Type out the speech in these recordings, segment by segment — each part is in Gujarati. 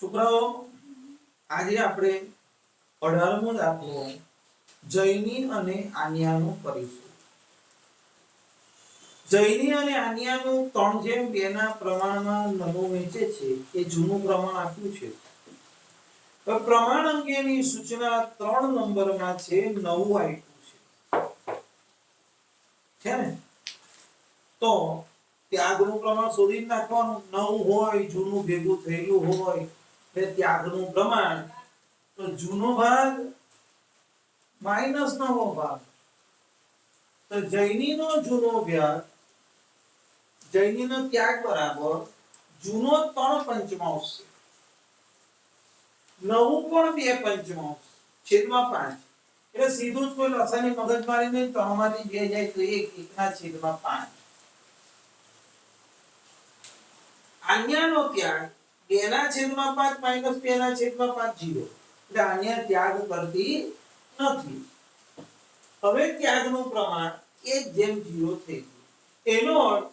છોકરાઓ આજે આપણે 18મો દાખલો જૈની અને આન્યાનો કરીશું. જૈની અને આન્યાનું 3:2 ના પ્રમાણમાં નમૂ વહેંચે છે એ જૂનું પ્રમાણ આપ્યું છે. તો પ્રમાણ અંગેની સૂચના 3 નંબરમાં છે, નવું આપ્યું છે ને. તો ત્યાગનું પ્રમાણ શોધી નાખવાનું. નવું હોય જૂનું ભેગું થયેલું હોય એટલે ત્યાગનું પ્રમાણ. તો જૂનો ભાગ માઈનસ નવો ભાગ. તો જૈનીનો જૂનો ભાગ, જૈનીનો ત્યાગ બરાબર જૂનો 3/5 છે, નવું પણ 2/5 છેદમાં 5. એટલે સીધું જ કોઈ લસાની મગજમારી નહીં. 3 માંથી 2 જાય તો 1, 1/5. આન્યાનો ત્યાગ 2/5 - 2/5 0. એટલે આન્યા ત્યાગ કરતી નથી. હવે ત્યાગનું પ્રમાણ 1:0 થઈ ગયું. એનો અર્થ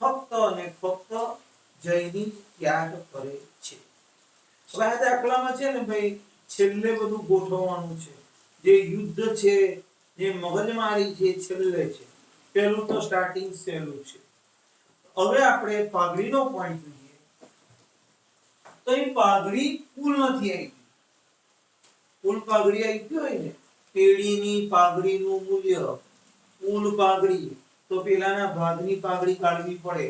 ફક્ત અને ફક્ત જૈની ત્યાગ કરે છે. હવે આ દાખલામાં છે ને ભાઈ, છેલ્લે બધું ગોઠવવાનું છે. જે યુદ્ધ છે, જે મગજમારી છે, છેલ્લે છે. પહેલું તો સ્ટાર્ટિંગ સહેલું છે. હવે આપણે પાઘડીનો પોઈન્ટ જોઈએ. તો એ પાઘડી કુલ નથી આવી. કુલ પાઘડી આવી હોય ને, પેઢીની પાઘડીનું મૂલ્ય કુલ પાઘડી, તો પેલાના ભાગની પાઘડી કાઢવી પડે.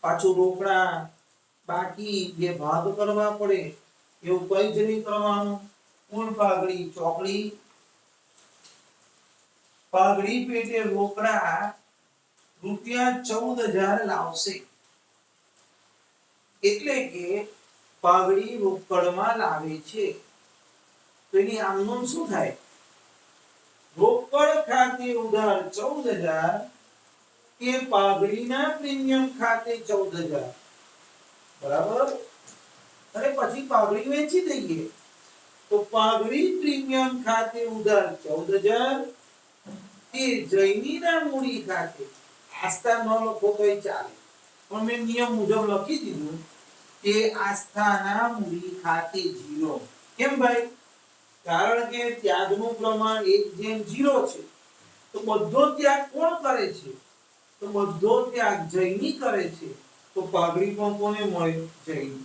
પાછું રોકડા બાકી બે ભાગ કરવા પડે. એવું કઈ જ નહીં કરવાનું. કુલ પાઘડી ચોકડી, પાઘડી પેટે રોકડા ₹14,000 લાવશે. એટલે કે પાઘડી રોકડમાં લાવે છે. તો એની આમનું શું થાય? રોકડ ખાતે ઉધાર 14,000 કે પાઘડીના પ્રીમિયમ ખાતે 14,000. બરાબર. અને પછી પાઘડી વેચી દઈએ તો પાઘડી પ્રીમિયમ ખાતે ઉધાર 14,000 કે જૈનીના મૂડી ખાતે. આસ્થા ન લખો તોય ચાલે, પણ મેં નિયમ મુજબ લખી દીધું કે આસ્થાના મૂડી ખાતે 0. કેમ ભાઈ? કારણ કે ત્યાગનું પ્રમાણ 1:0 છે. તો બધો ત્યાગ કોણ કરે છે? તો બધો ત્યાગ જૈની કરે છે. તો પાઘડી પણ કોને મળે? જૈની.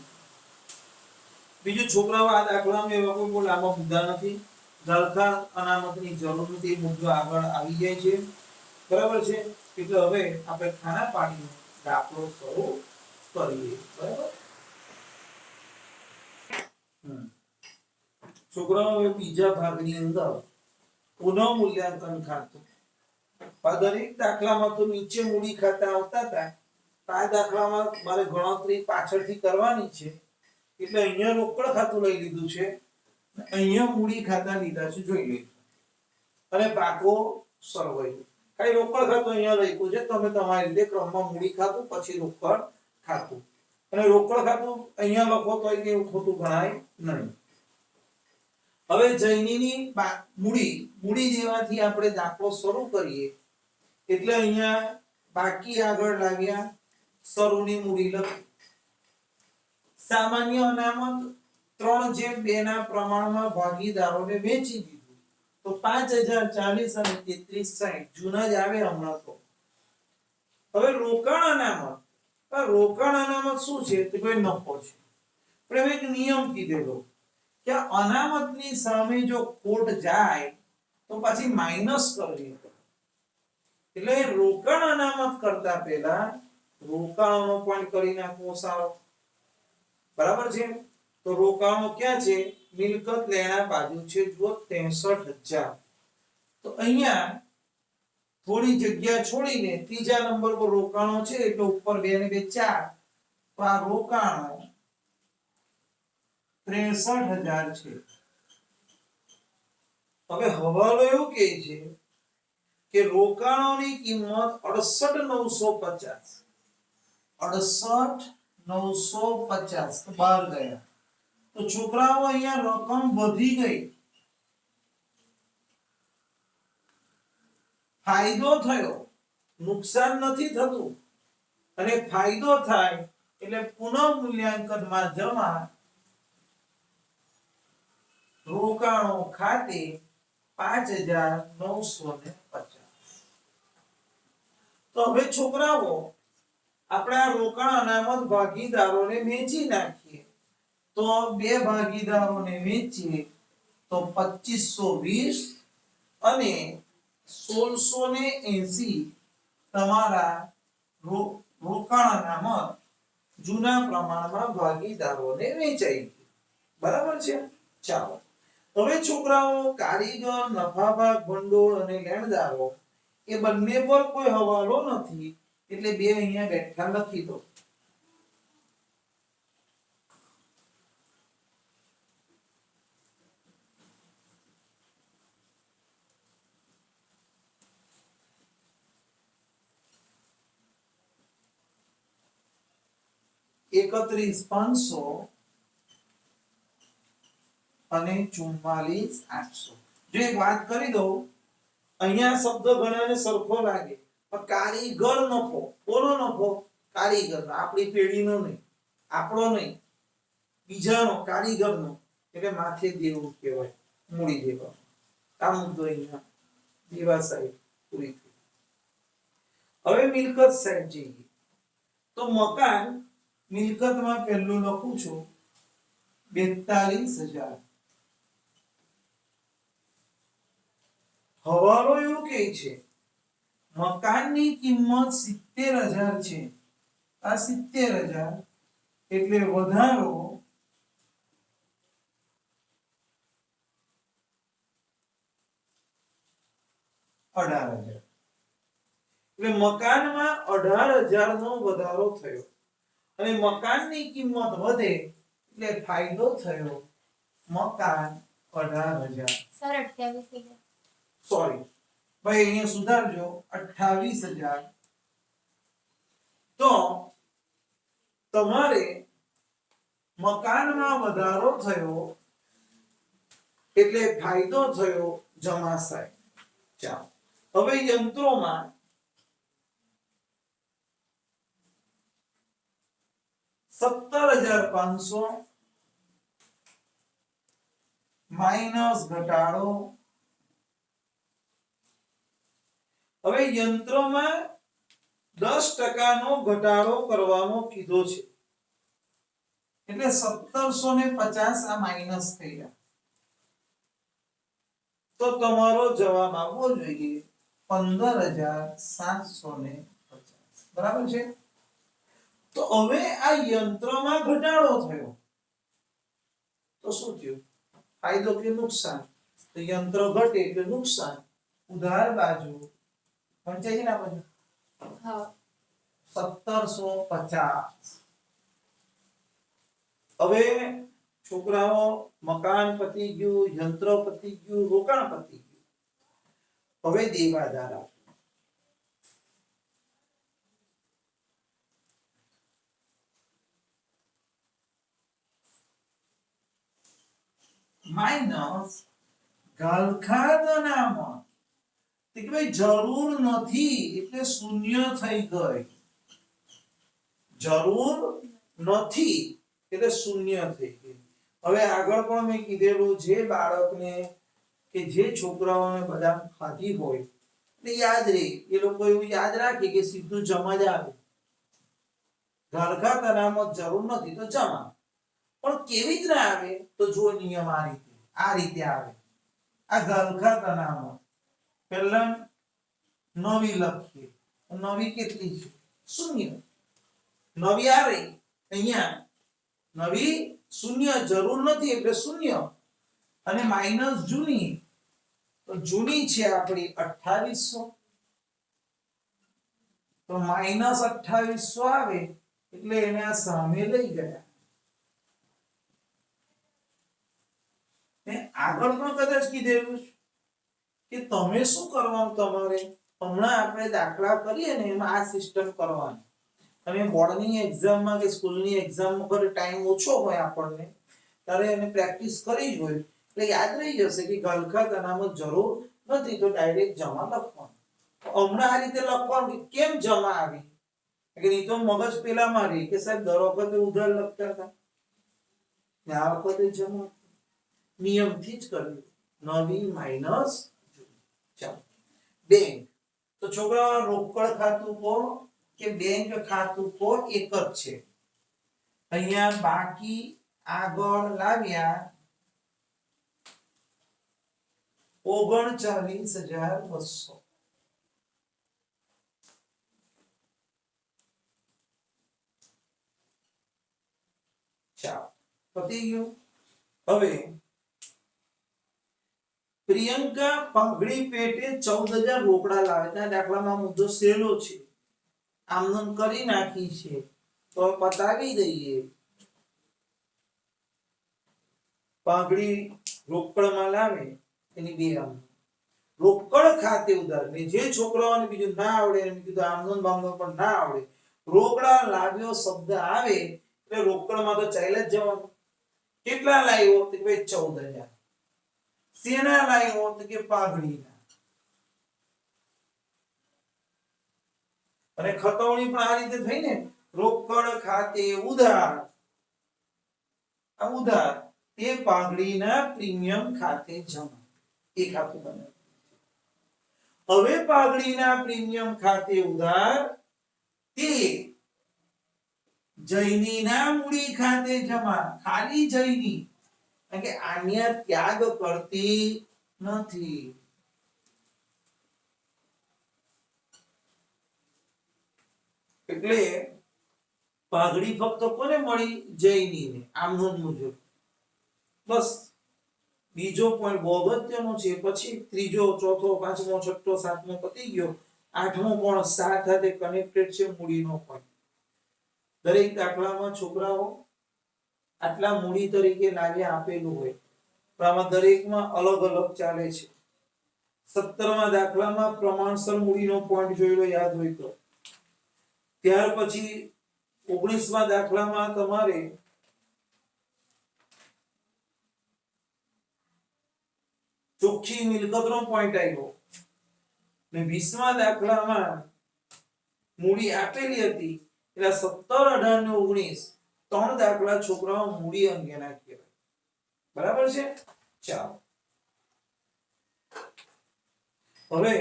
બીજું છોકરાઓ, આ દાખલામાં એવા કોઈ બહુ લાંબા મુદ્દા નથી. ઝાલખા અનામતની જરૂર નથી. મુદ્દો આગળ આવી જાય છે. બરાબર છે. એટલે હવે આપણે ખાના પાણીનો દાખલો શરૂ કરીએ. બરાબર. છોકરાઓ, બીજા ભાગની અંદર પુનઃ મૂલ્યાંકન ખાતું. દરેક દાખલામાં તો નીચે મૂડી ખાતા આવતા હતા. આ દાખલામાં મારે ગણતરી પાછળથી કરવાની છે. એટલે અહીંયા રોકડ ખાતું લઈ લીધું છે, અહીંયા મૂડી ખાતા લીધા છે. જોઈ લે. અને પાકો સરવાઈ. ખાલી રોકડ ખાતું અહીંયા લખ્યું છે. તમે તમારી રીતે ક્રમમાં મૂડી ખાતું પછી રોકડ ખાતું. અને રોકડ ખાતું અહીંયા લખો તો એવું ખોટું ગણાય નહીં. હવે જૈનીની મૂડી દેવાથી આપણે દાખલો શરૂ કરીએ. એટલે અહીંયા બાકી આગળ લાવ્યા, શરૂની મૂડી લખી. સામાન્ય અનામત 3:2 ના પ્રમાણમાં ભાગીદારોને વેચી દીધું. તો 5,040 અને 33,60 જૂના જ આવે હમણાં તો. હવે રોકાણ અનામત. રોકાણ અનામત શું છે? તો કોઈ નફો છે. પણ હવે એક નિયમ કીધેલો કે અનામતની સામે જો ખોટ જાય તો પછી માઈનસ કરવી. એટલે રોકાણ અનામત કરતા પહેલા રોકાણનો પોઈન્ટ કરી નાખવો સારો. બરાબર છે. તો રોકાણો ક્યાં છે? મિલકત લેણા બાજુ છે. જો 63,000. તો અહીંયા થોડી જગ્યા છોડીને ત્રીજા નંબર પર રોકાણો છે. એટલે ઉપર 2 ને 2 4. તો આ રોકાણો 63,000 છે. હવે હવાલો એવું કહે છે કે રોકાણોની કિંમત 68,950. 68,950 તો બહાર ગયા. તો છોકરાઓ, અહીંયા રકમ વધી ગઈ. ફાયદો થયો, નુકસાન નથી થતું. અને ફાયદો થાય એટલે પુનઃ મૂલ્યાંકનમાં જમા રોકાણો ખાતે 5950. તો હવે છોકરાઓ આપણે આ રોકાણ અનામત ભાગીદારોને વેચી નાખીએ. તો બે ભાગીદારોને વેચીએ તો 2520 અને 1680 તમારા રોકાણ અનામત જૂના પ્રમાણમાં ભાગીદારોને વેચાઈ ગયું. બરાબર છે. ચાલો હવે છોકરાઓ કારીગર, નફાભાગ ભંડોળ અને લેણદારો એ બંને પર કોઈ હવાલો નથી એટલે બે અહીંયા બેઠા લખી દો. ₹31,500 અને ₹44,800. જો એક વાત કરી દઉં, અહીંયા શબ્દ ઘણાને સરખો લાગે પણ કારીગર નફો કોનો નફો? કારીગર, આપણી પેઢીનો નહીં, આપણો નહીં, બીજાનો, કારીગરનો, એટલે માથે દેવું કહેવાય, મૂડી દેવા. આ મુદ્દો અહીંયા દેવા સાહેબ પૂરી થઈ. હવે મિલકત સાઈડ જઈએ તો મકાન મિલકતમાં પહેલું લખું છું 42,000. હવાલો એવું કહે છે મકાનની કિંમત 70,000 છે. આ 70,000 એટલે વધારો 18,000. એટલે મકાનમાં 18,000 નો વધારો થયો અને મકાનની કિંમત વધે એટલે ફાયદો થયો. મકાન 18,000. સર 28,000. સોરી ભાઈ, અહીંયા સુધારજો, 28,000. તો તમારે મકાનમાં વધારો થયો એટલે ફાયદો થયો જમાસાય. ચાલો હવે યંત્રોમાં $17,500 માઈનસ ઘટાડો. હવે યંત્રોમાં 10% નો ઘટાડો કરવાનો કીધો છે એટલે 1750 આ માઈનસ થઈ ગયા. તો તમારો જવાબ આવવો જોઈએ 15,750. બરાબર છે. તો હવે આ યંત્રમાં ઘટાડો થયો તો શું થયું? ફાયદો કે નુકસાન? તો યંત્ર ઘટે એટલે નુકસાન. ઉધાર બાજુ વંચાઈ ના બાજુ 1750. હવે છોકરાઓ મકાન પતી ગયું, યંત્ર પતી ગયું, રોકાણ પતી ગયું. હવે દેવાદાર માઈનસ ગાલખાદ અનામત. કે ભાઈ જરૂર નથી એટલે શૂન્ય થઈ ગઈ. જરૂર નથી એટલે શૂન્ય થઈ ગઈ. હવે આગળ પણ મેં કીધેલું, જે બાળકને કે જે છોકરાઓને બદામ ખાધી હોય એટલે યાદ રહે, એ લોકો એવું યાદ રાખે કે સીધું જમા જ આવે. ઘરઘાત અનામત જરૂર નથી તો જમા. પણ કેવી રીતે આવે? તો જો નિયમ આ રીતે આવે. આ ઘરઘાત અનામત પહેલા નવી લખીએ. નવી કેટલી છે? શૂન્ય. નવી આ રહી અહીંયા, નવી શૂન્ય, જરૂર નથી એટલે શૂન્ય, અને માઈનસ જૂની. તો જૂની છે આપણી 2800. તો માઈનસ 2800 આવે એટલે એને આ સામે લઈ ગયા. આગળ પણ કદાચ કીધેલું કે તમે શું કરવાનું, તમારે હમણાં આપણે દાખલા કરીએ ને એમાં આ સિસ્ટમ કરવાની. અને બોર્ડની એક્ઝામમાં કે સ્કૂલની એક્ઝામમાં પર ટાઈમ ઓછો હોય આપણને, ત્યારે એને પ્રેક્ટિસ કરી જ હોય એટલે યાદ રહી જશે કે ગલખાત અનામત જરૂર નથી તો ડાયરેક્ટ જમા લખવાનું. હમણાં આ રીતે લખવાનું કે કેમ જમા આવી, કે નહીં તો મગજ પેલા મારી કે સાહેબ દર વખતે ઉધાર લખતા હતા ને આ વખતે જમા નિયમથી જ કર્યું નવી માઈનસ ચાલો બેંક તો છોકરા રોકડ ખાતું કો કે બેંક ખાતું કો એક જ છે અહીંયા બાકી આગળ લાવ્યા 39,200 ચાલો પતી ગયું હવે પ્રિયંકા પાઘડી પેટે 14,000 રોકડા લાવે ત્યાં દાખલામાં મુદ્દો સહેલો છે આમનમ કરી નાખી છે તો પતાવી દઈએ પાઘડી રોકડમાં લાવે એની બે આમ રોકડ ખાતે ઉધાર ને જે છોકરાઓને બીજું ના આવડે એમ કીધું આમનોન બામનો પણ ના આવડે રોકડા લાવ્યો શબ્દ આવે એટલે રોકડમાં તો ચાલ્યા જ જવાનું કેટલા લાવ્યો તો કે ભાઈ 14,000 સેના લાવ્યો તો કે પાઘડીના અને ખતવણી પણ આ રીતે થઈ ને રોકડ ખાતે ઉધાર આ ઉધાર તે પાઘડીના પ્રીમિયમ ખાતે જમા એ ખાતું બને હવે પાઘડીના પ્રીમિયમ ખાતે ઉધાર તે જૈનીના મૂડી ખાતે જમા ખાલી જૈની કારણ કે આન્ય ત્યાગ કરતી નથી એટલે પાઘડી ફક્ત કોને મળી જૈનીને આમ નોંધ મુજબ બસ બીજો પોઈન્ટ બહુ અગત્યનો છે પછી ત્રીજો ચોથો પાંચમો છઠ્ઠો સાતમો પતી ગયો આઠમો પણ સાથે કનેક્ટેડ છે મૂડીનો પોઈન્ટ દરેક દાખલામાં છોકરાઓ આટલા મૂડી તરીકે લાવ્યા આપેલું હોય પણ આમાં દરેકમાં અલગ અલગ ચાલે છે 17મા દાખલામાં પ્રમાણસર મૂડીનો પોઈન્ટ જોયેલો યાદ હોય તો ત્યાર પછી 19મા દાખલામાં તમારે ચોખ્ખી મિલકતનો પોઈન્ટ આવ્યો ને 20મા દાખલામાં મૂડી આપેલી હતી એટલે 17 18 ને 19 ત્રણ દાખલા છોકરાઓ મૂડી અંગેના કહેવાય બરાબર છે ચાલો હવે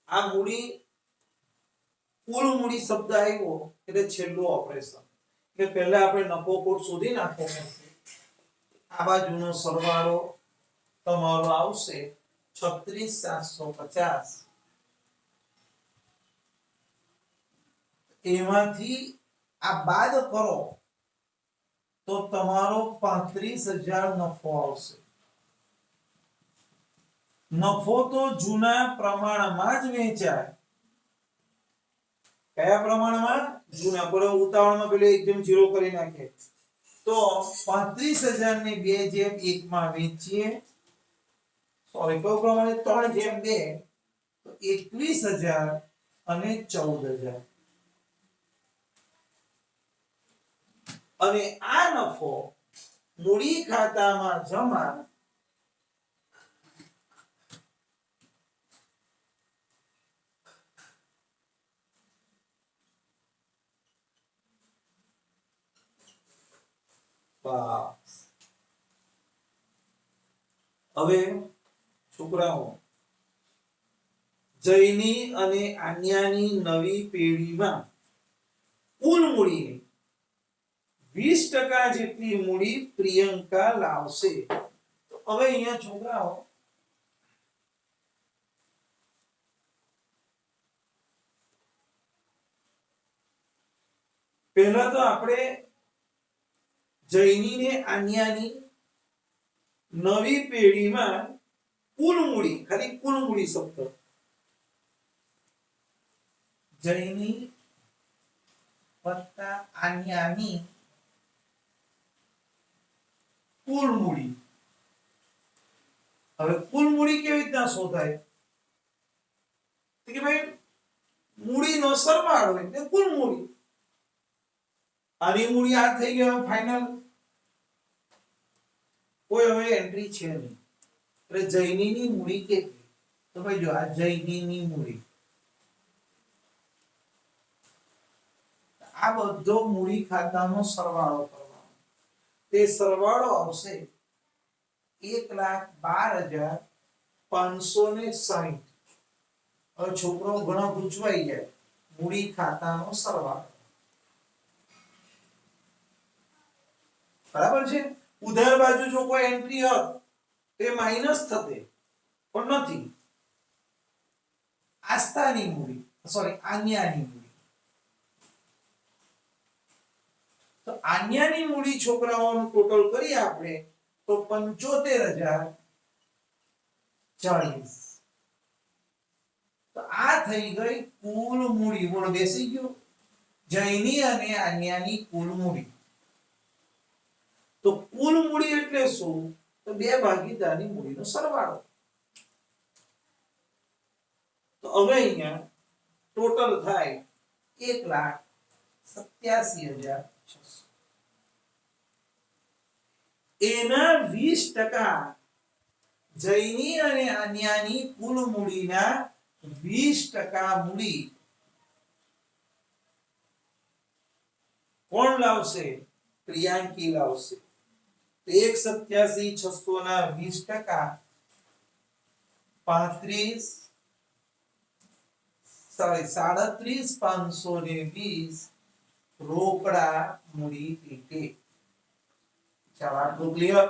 આ મૂડી કુલ મૂડી શબ્દ આવ્યો એટલે છેલ્લું ઓપરેશન એટલે પહેલા આપણે નફો ખોટ શોધી નાખવાનો છે આ બાજુનો સરવાળો તમારો આવશે 36,750 એમાંથી આ બાદ કરો તો તમારો 35,000 નફો આવશે નફો તો જૂના પ્રમાણમાં જ વેચાય કયા પ્રમાણમાં જૂના પર ઉતાવળમાં પેલે એકદમ 0 કરી નાખે તો 35,000 ને 2/1 માં વેચીએ સોરી કયો પ્રમાણે 3/2 તો 21,000 અને 14,000 અને આ નફો મૂડી ખાતામાં જમા હવે છોકરાઓ જૈની અને આન્યાની નવી પેઢીમાં કુલ મૂડીની 20% જેટલી મૂડી પ્રિયંકા લાવશે તો હવે અહીંયા છોકરાઓ પહેલા તો આપણે જૈની ને આન્યાની નવી પેઢીમાં કુલ મૂડી ખાલી કુલ મૂડી શબ્દ જૈની વત્તા આન્યાની કુલ મૂડી હવે કુલ મૂડી કેવી રીતના શોધાય કે ભાઈ મૂડીનો સરવાળો એટલે કુલ મૂડી આની મૂડી આ થઈ ગયો ફાઇનલ કોઈ હવે એન્ટ્રી છે નહીં એટલે જૈનીની મૂડી કેટલી તો ભાઈ જો આ જૈનીની મૂડી આ બધો મૂડી ખાતાનો સરવાળો કરવાનો, તે સરવાળો આવશે 1,12,560. હવે છોકરો ઘણો પૂછવાઈ જાય, મૂડી ખાતાનો સરવાળો બરાબર છે. ઉધાર બાજુ જો કોઈ એન્ટ્રી હોત તે માઈનસ થતે, પણ નથી. આસ્થાની મૂડી, સોરી આન્યાની મૂડી, તો આન્યાની મૂડી છોકરાઓનું ટોટલ કરીએ આપણે તો 75,040. તો આ થઈ ગઈ કુલ મૂડી. બોલો બેસી ગયો? જયની અને આન્યાની કુલ મૂડી. તો કુલ મૂડી એટલે શું? તો બે ભાગીદારની મૂડીનો સરવાળો. તો હવે અહીંયા ટોટલ થાય 1,87,600. એના 20% જયની અને આન્યાની કુલ મૂડીના 20% મૂડી કોણ લાવશે? પ્રિયાંકી લાવશે. 1,87,600 ના 20% 37,520 રોકડા મૂડી પેટે. ચાલો આટલું ક્લિયર.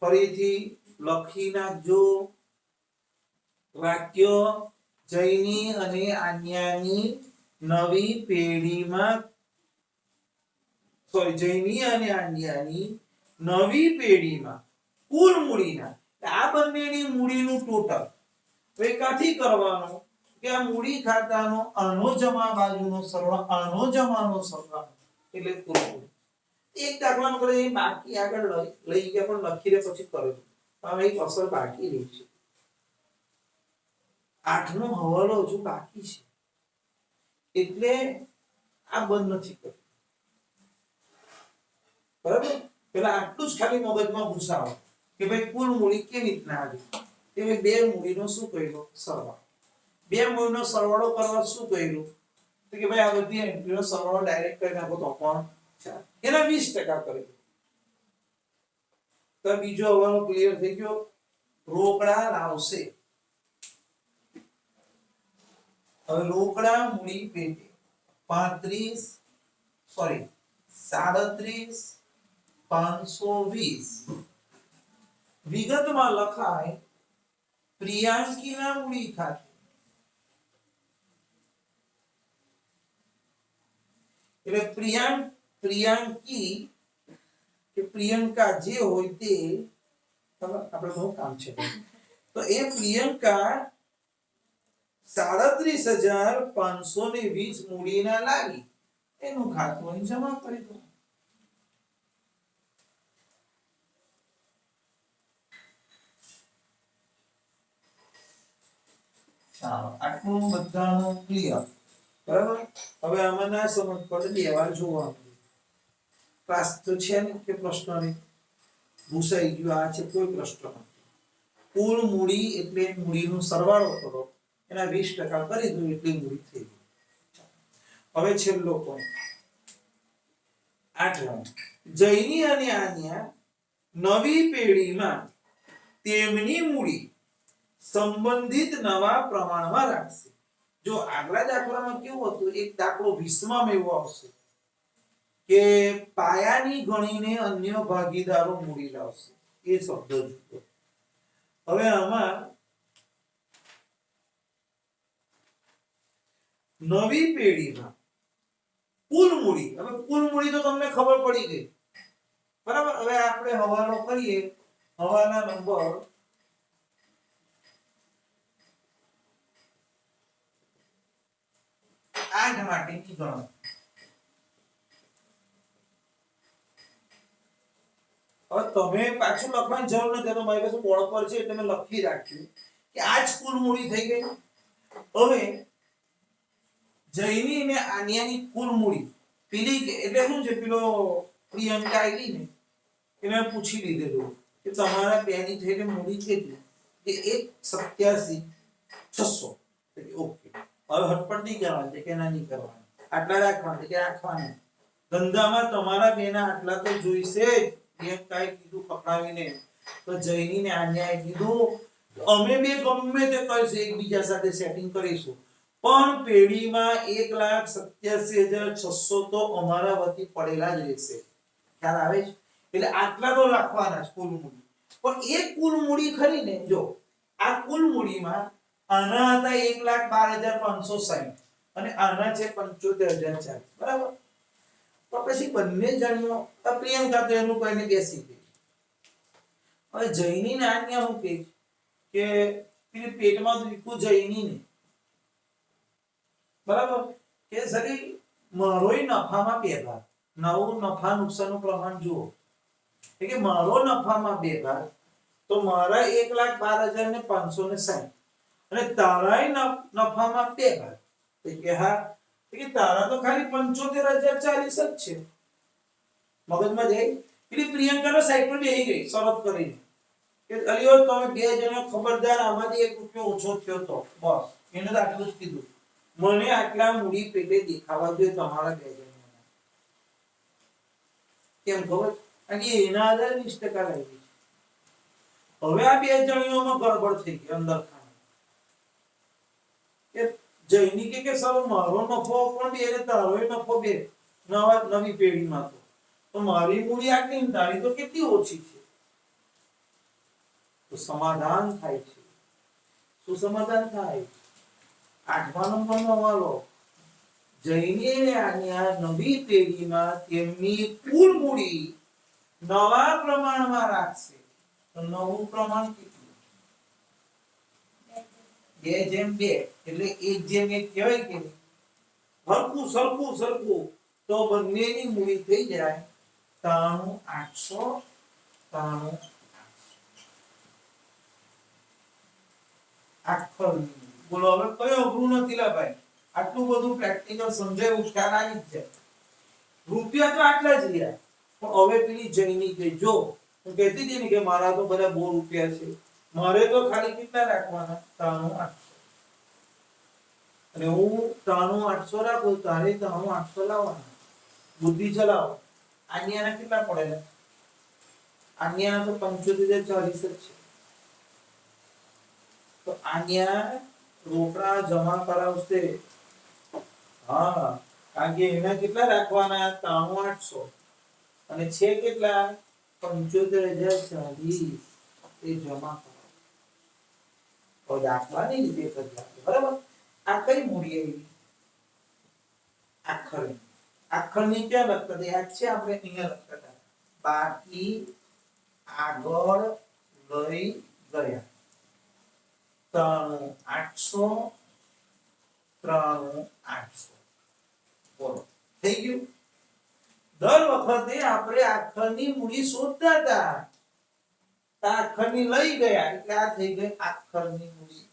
ફરીથી લખી નાખજો વાક્ય. જયની અને આન્યાની નવી પેઢીમાં, સોરી, જયની અને આન્યાની નવી પેઢીમાં કુલ મૂડીના, આ બંનેની મૂડીનું ટોટલ હવે કાથી કરવાનું કે આ મૂડી ખાતાનો આનો જમા બાજુનો સરવાળો, આનો જમાનો સરવાળો એટલે કુલ મૂડી. એક દાખલામાં કરે બાકી આગળ લઈ ગયા પણ લખી દે પછી કરો. હવે એક અસર બાકી રહી છે. 8 નો હવાલો હજુ બાકી છે એટલે આ બંધ નથી કરતું. બરાબર? પેલા આટલું જ ખાલી મગજમાં ઘુસાવો કે ભાઈ કુલ મૂડી કેવી રીતના આવી. કે ભાઈ બે મૂડીનો શું કર્યો? સરવાળો. બે મૂડીનો સરવાળો કરવા શું કર્યું? તો કે ભાઈ આ બધી એન્ટ્રીનો સરવાળો ડાયરેક્ટ કરી નાખો તો પણ ચાલે. એના 20% કરી. તો બીજો હવાલો ક્લિયર થઈ ગયો. રોકડા લાવશે. હવે રોકડા મૂડી પેટે 37,520 વિગતમાં લખાય પ્રિયાંકીના મૂડી ખાતે. એટલે પ્રિયાંકી કે પ્રિયંકા જે હોય તે આપણે બહુ કામ છે. તો એ પ્રિયંકા 37,520 મૂડીના લાવી એનું ખાતું અહીં જમા કરી દો. ચાલો આટલું બધાનું ક્લિયર. બરાબર? હવે આમાં ના સમજ પડે બે વાર જોવાનું. ક્લાસ તો છે ને કે પ્રશ્ન નહીં ભૂસાઈ ગયું. આ છે કોઈ પ્રશ્ન નથી. કુલ મૂડી એટલે મૂડીનો સરવાળો કરો, એના 20% કરી દો એટલી મૂડી થઈ ગઈ. હવે છેલ્લો પોઈન્ટ 8. જયની અને આન્યા નવી પેઢીમાં તેમની મૂડી સંબંધિત નવા પ્રમાણમાં રાખશે. જો આગલા દાખલામાં કેવું હતું, એક દાખલો 20 માં એવો આવશે કે પાયાની ગણીને અન્ય ભાગીદારો મૂડી લાવશે. એ શબ્દ જુઓ. હવે આમાં નવી પેઢીમાં કુલ મૂડી, હવે કુલ મૂડી તો તમને ખબર પડી ગઈ. બરાબર? હવે આપણે હવાલો કરીએ. હવાલા નંબર 8 માટેની ગણતરી. હવે તમે પાછું લખવાની જરૂર નથી, તો મારી પાસે બોર્ડ પર છે એટલે મેં લખી રાખ્યું કે આ જ કુલ મૂડી થઈ ગઈ. હવે જયની અને આન્યાની કુલ મૂડી પેલી એટલે શું છે, પેલો પ્રિયંકા આવી ને એને પૂછી લીધેલું કે તમારા બેની થઈને મૂડી કેટલી? કે 1,87,600. ઓકે. હવે હટપટ નહીં કરવાની છે કે ના નહીં કરવાની, આટલા રાખવાના છે કે રાખવાના. ધંધામાં તમારા બેના આટલા તો જોઈશે જ. એક કાંઈ કીધું પકડાવીને તો જૈનીને આન્યાએ કીધું અમે બે ગમે તે કરીશું, એકબીજા સાથે સેટિંગ કરીશું, પણ પેઢીમાં 1,87,600 તો અમારા વતી પડેલા જ રહેશે. ખ્યાલ આવે છે? એટલે આટલા તો રાખવાના કુલ મૂડી. પણ એક કુલ મૂડી ખરી ને, જો આ કુલ મૂડીમાં આના હતા 1,12,560 અને આના છે 75,040, બરાબર? તો પછી બંને જણીઓ પ્રિયંકા તો એનું કહીને બેસી ગઈ. હવે જૈની ને આજ્ઞા હું કે પેલી પેટમાં દુખતું જૈની ને, બરાબર, કે સરી મારોય નફામાં બે ભાગ, નવું નફા નુકસાનનું પ્રમાણ જુઓ કે મારો નફામાં બે ભાગ, તો મારા 1,12,560 અને તારાય નફામાં બે ભાગ. કે હા, કે તારા તો ખાલી 75,040 જ છે. મગજમાં જાય. પેલી પ્રિયંકાનો સાઈડ પર બેહી ગઈ શરત કરીને કે અલિયો તમે બે જણા ખબરદાર, આમાંથી 1 રૂપિયો ઓછો થયો તો બસ, એને તો આટલું જ કીધું, મને આટલા મૂડી પેટે દેખાવા જોઈએ તમારા બે જણા. કેમ ખબર? કારણ કે એના આધારે 20% લાગી છે. હવે આ બે જણીઓમાં ગડબડ થઈ ગઈ અંદર ખાને. કે જૈની કે સારો મારો નફો પણ બે અને તારોય નફો બે, નવી પેઢીમાં તો મારી મૂડી આટલી ને તારી તો કેટલી ઓછી છે. તો સમાધાન થાય છે. શું સમાધાન થાય? 8મા નંબરનો વાલો, જૈની અને આન્યા નવી પેઢીમાં તેમની કુલ મૂડી નવા પ્રમાણમાં રાખશે. તો નવું પ્રમાણ કેટલું? 2:2, એટલે 1:1 કહેવાય કે હરખું સરખું તો બંનેની મૂડી થઈ જાય 93,800. બોલો હવે કયો અઘરું નથી લા ભાઈ, આટલું બધું પ્રેક્ટિકલ સમજાયું, ખ્યાલ આવી જ જાય. રૂપિયા તો આટલા જ રહ્યા. પણ હવે પેલી જૈની કે જો હું કહેતી હતી ને કે મારા તો બધા બહુ રૂપિયા છે, મારે તો ખાલી કેટલા રાખવાના? 93,800. અને હું 93,800 રાખું, તારે 93,800 લાવવાના. બુદ્ધિ ચલાવો. આન્યાના કેટલા પડેલા? આન્યાના તો 75,040 જ છે. તો આન્યા રોકડા જમા કરાવશે. હા, કારણ કે એના કેટલા રાખવાના? 93,800 અને છે કેટલા? 75,040 એ જમા કરાવ. તો દાખલાની રીતે કરજો, બરાબર? આ કઈ મૂડી આવી? આખરની. આખરની ક્યાં લખતા હતા? યાદ છે? આપણે અહીંયા લખતા હતા બાકી આગળ લઈ ગયા 93,800 93,800. બોલો, થઈ ગયું? દર વખતે આપણે આખરની મૂડી શોધતા હતા, આખરની લઈ ગયા એટલે આ થઈ ગઈ આખરની મૂડી.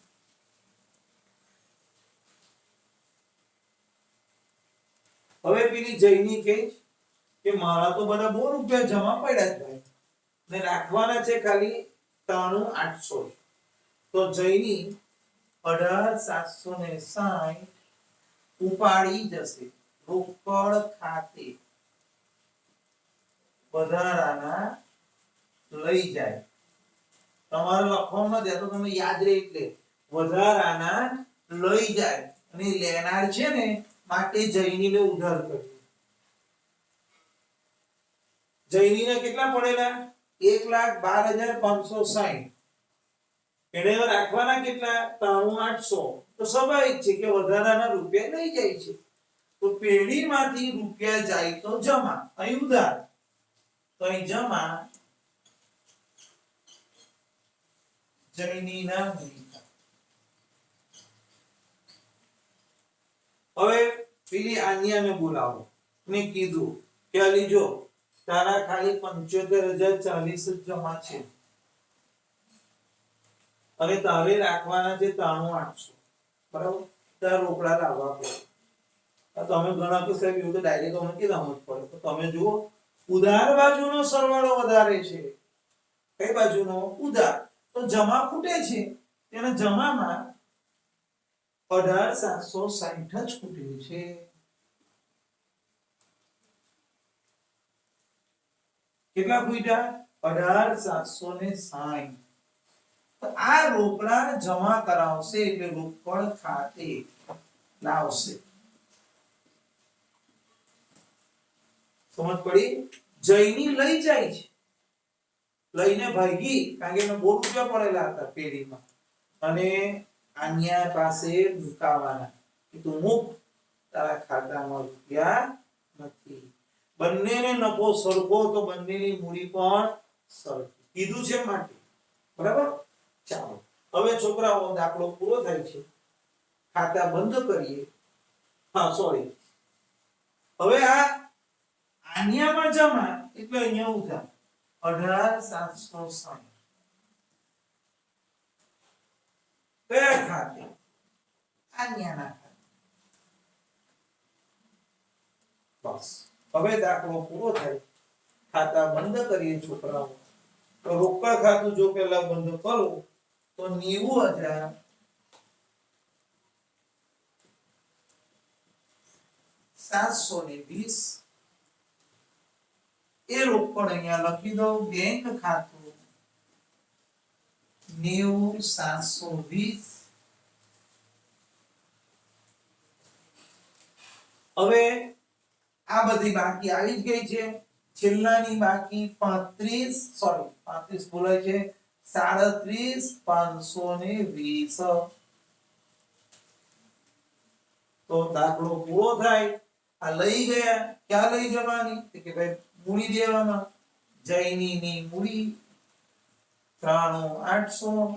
હવે પેલી જૈની કહે કે મારા તો બધા બહુ રૂપિયા જમા પડ્યા છે ને રાખવાના છે ખાલી 93,800. તો જૈની 18,760 ઉપાડી જશે રોકડ ખાતે, વધારાના લઈ જાય. તમારે લખવામાં દે તો તમે યાદ રહે, એટલે વધારાના લઈ જાય. અને લેનાર છે ને માટે જૈનીને ઉધાર કર્યું. જૈનીને કેટલા પડેલા? 1,12,560. એને રાખવાના કેટલા? 93,800. તો સ્વાભાવિક છે કે વધારાના રૂપિયા લઈ જાય છે. તો પેઢીમાંથી રૂપિયા જાય તો જમા, અહીં ઉધાર, તો અહીં જમા જૈનીના મૂડી. હવે પેલી આન્યાને બોલાવો ને કીધું કે અલી જો તારા ખાલી 75,040 જ જમા છે અને તારે રાખવાના છે 93,800, બરાબર? તાર રોકડા લાવવા પડે. તમે ઘણા તો સાહેબ એવું તો ડાયરેક્ટ અમે કીધા સમજ પડે. તો તમે જુઓ, ઉધાર બાજુનો સરવાળો વધારે છે. કઈ બાજુનો? ઉધાર. તો જમા ખૂટે છે, તેના જમામાં 18,760 જ ખૂટ્યું છે. કેટલા ખૂટ્યા? 18,760. તો આ રોકડા જમા કરાવશે એટલે રોકડ ખાતે લાવશે. સમજ પડી? જઈની લઈ જાય છે, લઈને ભાગી, કારણ કે એને બહુ રૂપિયા પડેલા હતા પેઢીમાં, અને આન્યા પાસે મુકાવાના કે તું મૂક, તારા ખાતામાં રૂપિયા નથી. બંનેને નફો સરખો તો બંનેની મૂડી પણ સરખી. કીધું છે માટે. બરાબર? ચાલો હવે છોકરાઓ દાખલો પૂરો થાય છે, ખાતા બંધ કરીએ. હા સોરી, હવે આ આન્યામાં જમા એટલે અહીંયા ઉધાર 18,760 કયા ખાતે? આન્યાના ખાતે. બસ હવે દાખલો પૂરો થાય, ખાતા બંધ કરીએ છોકરાઓ. તો રોકડ ખાતું જો પહેલા બંધ કરો તો 90,720 એ રોકડ અહીંયા લખી દો. બેંક ખાતું 90,720. હવે આ બધી બાકી આવી જ ગઈ છે. છેલ્લાની બાકી 35 સોરી 35 બોલાય છે 37,520. તો દાખલો પૂરો થાય. આ લઈ ગયા, ક્યાં લઈ જવાની? કે ભાઈ મૂડી દેવામાં. જૈની ની મૂડી 93,800,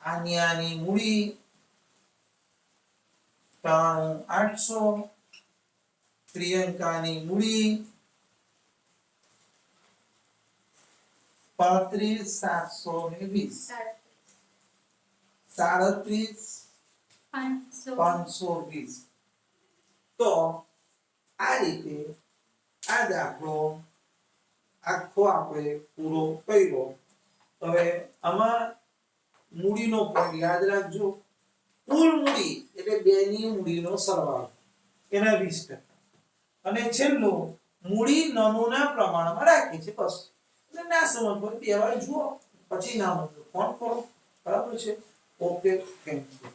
આન્યાની મૂડી 93,800, પ્રિયંકાની મૂડી 35,720, 37,520. તો આ રીતે આ દાખલો આખો આપણે પૂરો કર્યો. હવે આમાં મૂડીનો પોઈન્ટ યાદ રાખજો. કુલ મૂડી એટલે બેની મૂડીનો સરવાળો, એના 20%. અને છેલ્લો મૂડી નમૂના પ્રમાણમાં રાખી છે. બસ એટલે ના સમજ પડે બે વાર જુઓ પછી ના સમજો ફોન કરો. બરાબર છે? Okay, thank you.